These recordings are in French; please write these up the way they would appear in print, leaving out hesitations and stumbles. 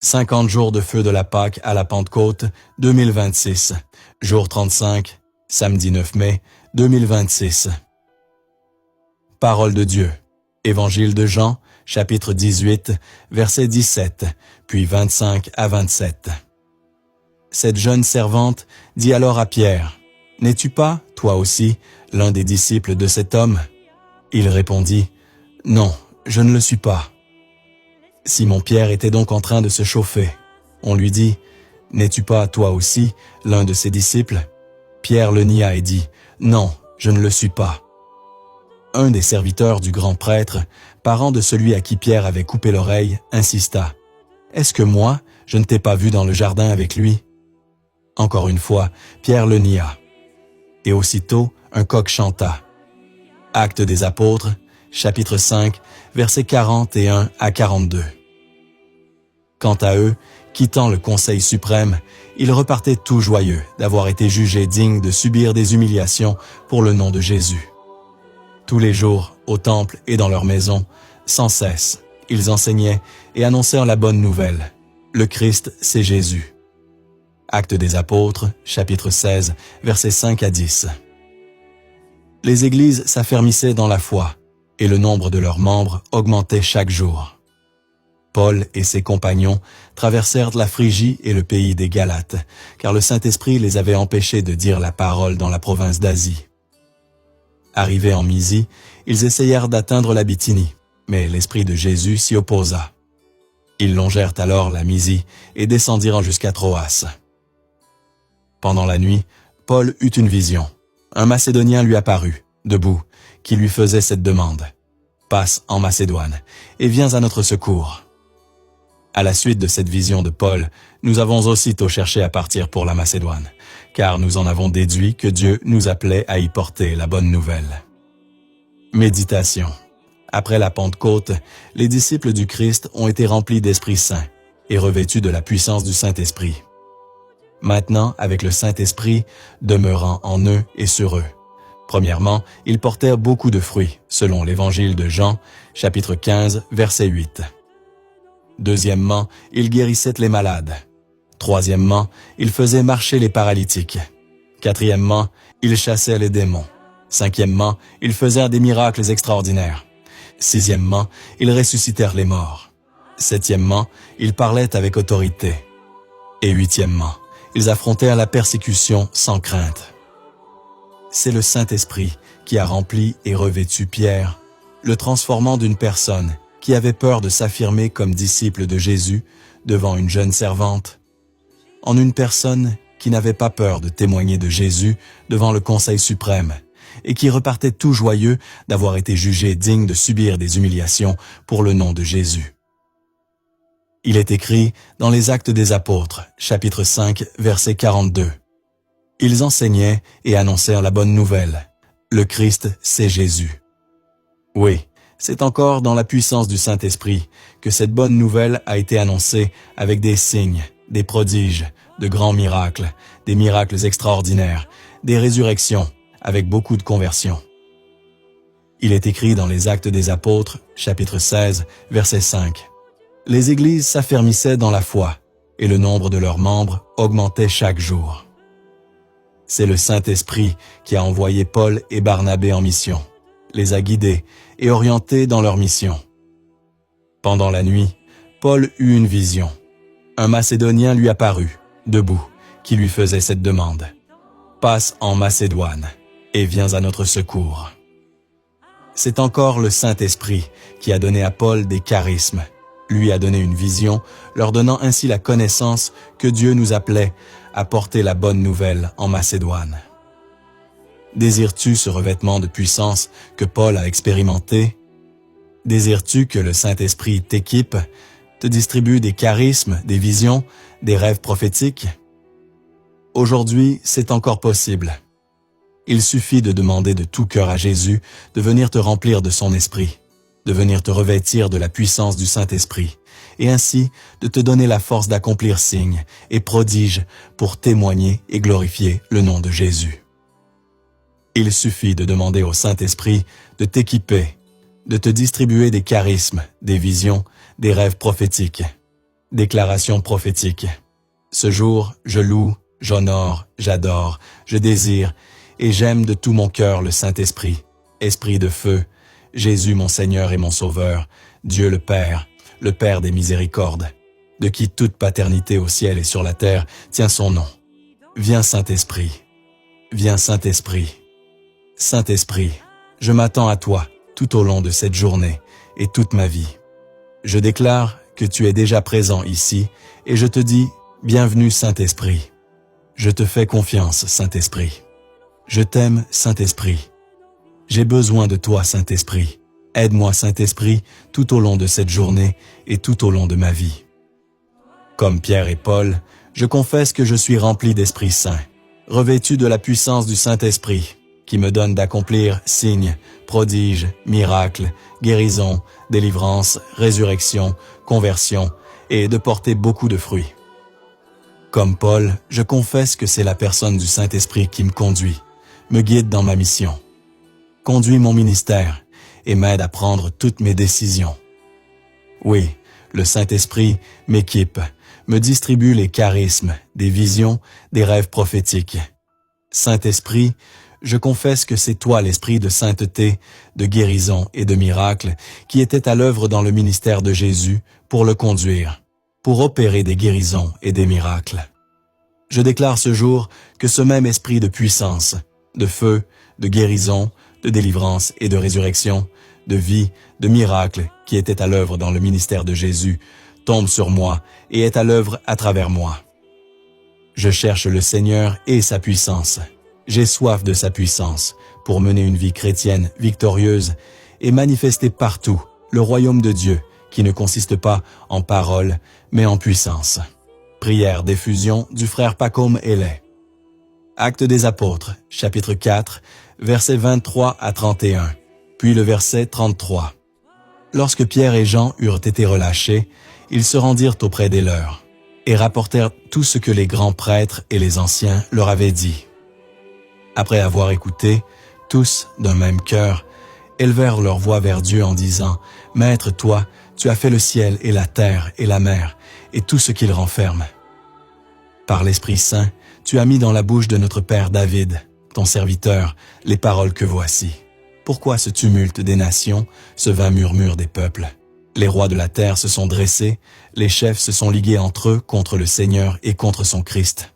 50 jours de feu de la Pâque à la Pentecôte 2026. Jour 35, samedi 9 mai 2026. Parole de Dieu. Évangile de Jean, chapitre 18, versets 17, puis 25 à 27. Cette jeune servante dit alors à Pierre, « N'es-tu pas, toi aussi, l'un des disciples de cet homme ?» Il répondit, « Non, je ne le suis pas. » Simon-Pierre était donc en train de se chauffer. On lui dit, « N'es-tu pas, toi aussi, l'un de ses disciples ?» Pierre le nia et dit, « Non, je ne le suis pas. » Un des serviteurs du grand prêtre, parent de celui à qui Pierre avait coupé l'oreille, insista, « Est-ce que moi, je ne t'ai pas vu dans le jardin avec lui ?» Encore une fois, Pierre le nia. Et aussitôt, un coq chanta. Actes des Apôtres, chapitre 5, versets 41 à 42. Quant à eux, quittant le Conseil suprême, ils repartaient tout joyeux d'avoir été jugés dignes de subir des humiliations pour le nom de Jésus. Tous les jours, au temple et dans leur maison, sans cesse, ils enseignaient et annoncèrent la bonne nouvelle. Le Christ, c'est Jésus. Actes des Apôtres, chapitre 16, versets 5 à 10. Les églises s'affermissaient dans la foi, et le nombre de leurs membres augmentait chaque jour. Paul et ses compagnons traversèrent la Phrygie et le pays des Galates, car le Saint-Esprit les avait empêchés de dire la parole dans la province d'Asie. Arrivés en Mysie, ils essayèrent d'atteindre la Bithynie, mais l'Esprit de Jésus s'y opposa. Ils longèrent alors la Mysie et descendirent jusqu'à Troas. Pendant la nuit, Paul eut une vision. Un Macédonien lui apparut, debout, qui lui faisait cette demande. « Passe en Macédoine et viens à notre secours. » À la suite de cette vision de Paul, nous avons aussitôt cherché à partir pour la Macédoine, car nous en avons déduit que Dieu nous appelait à y porter la bonne nouvelle. Méditation. Après la Pentecôte, les disciples du Christ ont été remplis d'Esprit Saint et revêtus de la puissance du Saint-Esprit. Maintenant, avec le Saint-Esprit demeurant en eux et sur eux. Premièrement, ils portèrent beaucoup de fruits, selon l'Évangile de Jean, chapitre 15, verset 8. Deuxièmement, ils guérissaient les malades. Troisièmement, ils faisaient marcher les paralytiques. Quatrièmement, ils chassaient les démons. Cinquièmement, ils faisaient des miracles extraordinaires. Sixièmement, ils ressuscitèrent les morts. Septièmement, ils parlaient avec autorité. Et huitièmement, ils affrontèrent la persécution sans crainte. C'est le Saint-Esprit qui a rempli et revêtu Pierre, le transformant d'une personne qui avait peur de s'affirmer comme disciple de Jésus devant une jeune servante, en une personne qui n'avait pas peur de témoigner de Jésus devant le Conseil suprême et qui repartait tout joyeux d'avoir été jugé digne de subir des humiliations pour le nom de Jésus. Il est écrit dans les Actes des Apôtres, chapitre 5, verset 42. Ils enseignaient et annoncèrent la bonne nouvelle. Le Christ, c'est Jésus. Oui, c'est encore dans la puissance du Saint-Esprit que cette bonne nouvelle a été annoncée avec des signes, des prodiges, de grands miracles, des miracles extraordinaires, des résurrections, avec beaucoup de conversions. Il est écrit dans les Actes des Apôtres, chapitre 16, verset 5. Les églises s'affermissaient dans la foi, et le nombre de leurs membres augmentait chaque jour. C'est le Saint-Esprit qui a envoyé Paul et Barnabé en mission, les a guidés et orientés dans leur mission. Pendant la nuit, Paul eut une vision. Un Macédonien lui apparut, debout, qui lui faisait cette demande. « Passe en Macédoine et viens à notre secours. » C'est encore le Saint-Esprit qui a donné à Paul des charismes, lui a donné une vision, leur donnant ainsi la connaissance que Dieu nous appelait à porter la bonne nouvelle en Macédoine. Désires-tu ce revêtement de puissance que Paul a expérimenté? Désires-tu que le Saint-Esprit t'équipe, te distribue des charismes, des visions, des rêves prophétiques? Aujourd'hui, c'est encore possible. Il suffit de demander de tout cœur à Jésus de venir te remplir de son esprit, de venir te revêtir de la puissance du Saint-Esprit, et ainsi de te donner la force d'accomplir signes et prodiges pour témoigner et glorifier le nom de Jésus. Il suffit de demander au Saint-Esprit de t'équiper, de te distribuer des charismes, des visions, des rêves prophétiques. Déclaration prophétique. Ce jour, je loue, j'honore, j'adore, je désire et j'aime de tout mon cœur le Saint-Esprit, Esprit de feu, Jésus mon Seigneur et mon Sauveur, Dieu le Père des miséricordes, de qui toute paternité au ciel et sur la terre tient son nom. Viens Saint-Esprit, viens Saint-Esprit. Saint-Esprit, je m'attends à toi tout au long de cette journée et toute ma vie. Je déclare que tu es déjà présent ici et je te dis, bienvenue Saint-Esprit. Je te fais confiance, Saint-Esprit. Je t'aime, Saint-Esprit. J'ai besoin de toi, Saint-Esprit. Aide-moi, Saint-Esprit, tout au long de cette journée et tout au long de ma vie. Comme Pierre et Paul, je confesse que je suis rempli d'Esprit Saint, revêtu de la puissance du Saint-Esprit, qui me donne d'accomplir signes, prodiges, miracles, guérisons, délivrance, résurrection, conversion, et de porter beaucoup de fruits. Comme Paul, je confesse que c'est la personne du Saint-Esprit qui me conduit, me guide dans ma mission, conduit mon ministère et m'aide à prendre toutes mes décisions. Oui, le Saint-Esprit m'équipe, me distribue les charismes, des visions, des rêves prophétiques. Saint-Esprit, je confesse que c'est toi l'Esprit de sainteté, de guérison et de miracle qui était à l'œuvre dans le ministère de Jésus pour le conduire, pour opérer des guérisons et des miracles. Je déclare ce jour que ce même esprit de puissance, de feu, de guérison, de délivrance et de résurrection, de vie, de miracle qui était à l'œuvre dans le ministère de Jésus, tombe sur moi et est à l'œuvre à travers moi. Je cherche le Seigneur et sa puissance. J'ai soif de sa puissance pour mener une vie chrétienne victorieuse et manifester partout le royaume de Dieu qui ne consiste pas en paroles mais en puissance. Prière d'effusion du frère Pacôme Hélé. Actes des Apôtres, chapitre 4, versets 23 à 31, puis le verset 33. Lorsque Pierre et Jean eurent été relâchés, ils se rendirent auprès des leurs et rapportèrent tout ce que les grands prêtres et les anciens leur avaient dit. Après avoir écouté, tous, d'un même cœur, élevèrent leur voix vers Dieu en disant, « Maître, toi, tu as fait le ciel et la terre et la mer et tout ce qu'ils renferment. Par l'Esprit Saint, tu as mis dans la bouche de notre père David, ton serviteur, les paroles que voici. Pourquoi ce tumulte des nations, ce vain murmure des peuples? Les rois de la terre se sont dressés, les chefs se sont ligués entre eux contre le Seigneur et contre son Christ.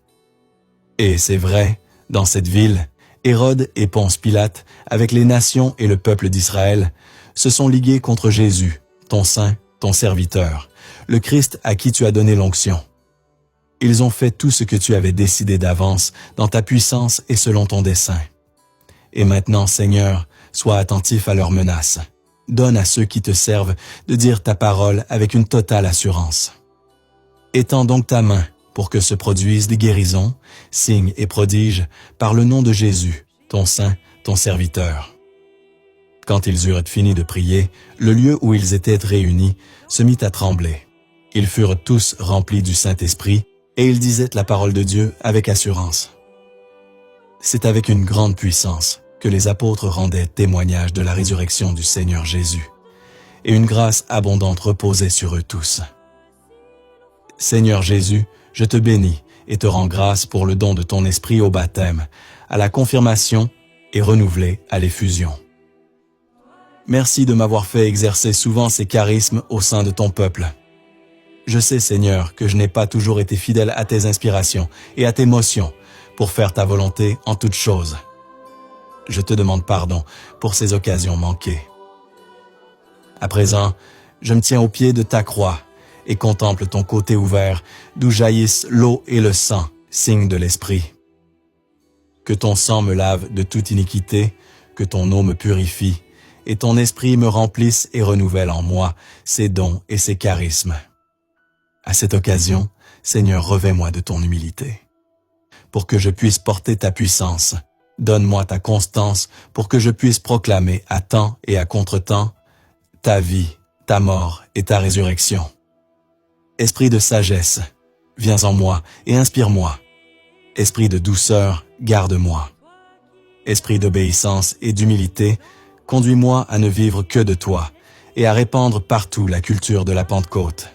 Et c'est vrai, dans cette ville, Hérode et Ponce Pilate, avec les nations et le peuple d'Israël, se sont ligués contre Jésus, ton saint, ton serviteur, le Christ à qui tu as donné l'onction. Ils ont fait tout ce que tu avais décidé d'avance, dans ta puissance et selon ton dessein. Et maintenant, Seigneur, sois attentif à leurs menaces. Donne à ceux qui te servent de dire ta parole avec une totale assurance. Étends donc ta main pour que se produisent des guérisons, signes et prodiges par le nom de Jésus, ton saint, ton serviteur. Quand ils eurent fini de prier, le lieu où ils étaient réunis se mit à trembler. Ils furent tous remplis du Saint-Esprit et ils disaient la parole de Dieu avec assurance. C'est avec une grande puissance que les apôtres rendaient témoignage de la résurrection du Seigneur Jésus, et une grâce abondante reposait sur eux tous. Seigneur Jésus, je te bénis et te rends grâce pour le don de ton esprit au baptême, à la confirmation et renouvelé à l'effusion. Merci de m'avoir fait exercer souvent ces charismes au sein de ton peuple. Je sais, Seigneur, que je n'ai pas toujours été fidèle à tes inspirations et à tes motions pour faire ta volonté en toutes choses. Je te demande pardon pour ces occasions manquées. À présent, je me tiens au pied de ta croix et contemple ton côté ouvert d'où jaillissent l'eau et le sang, signe de l'Esprit. Que ton sang me lave de toute iniquité, que ton eau me purifie, et ton esprit me remplisse et renouvelle en moi ses dons et ses charismes. À cette occasion, Seigneur, revêts-moi de ton humilité. Pour que je puisse porter ta puissance, donne-moi ta constance pour que je puisse proclamer à temps et à contre-temps ta vie, ta mort et ta résurrection. Esprit de sagesse, viens en moi et inspire-moi. Esprit de douceur, garde-moi. Esprit d'obéissance et d'humilité, conduis-moi à ne vivre que de toi et à répandre partout la culture de la Pentecôte.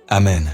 Amen.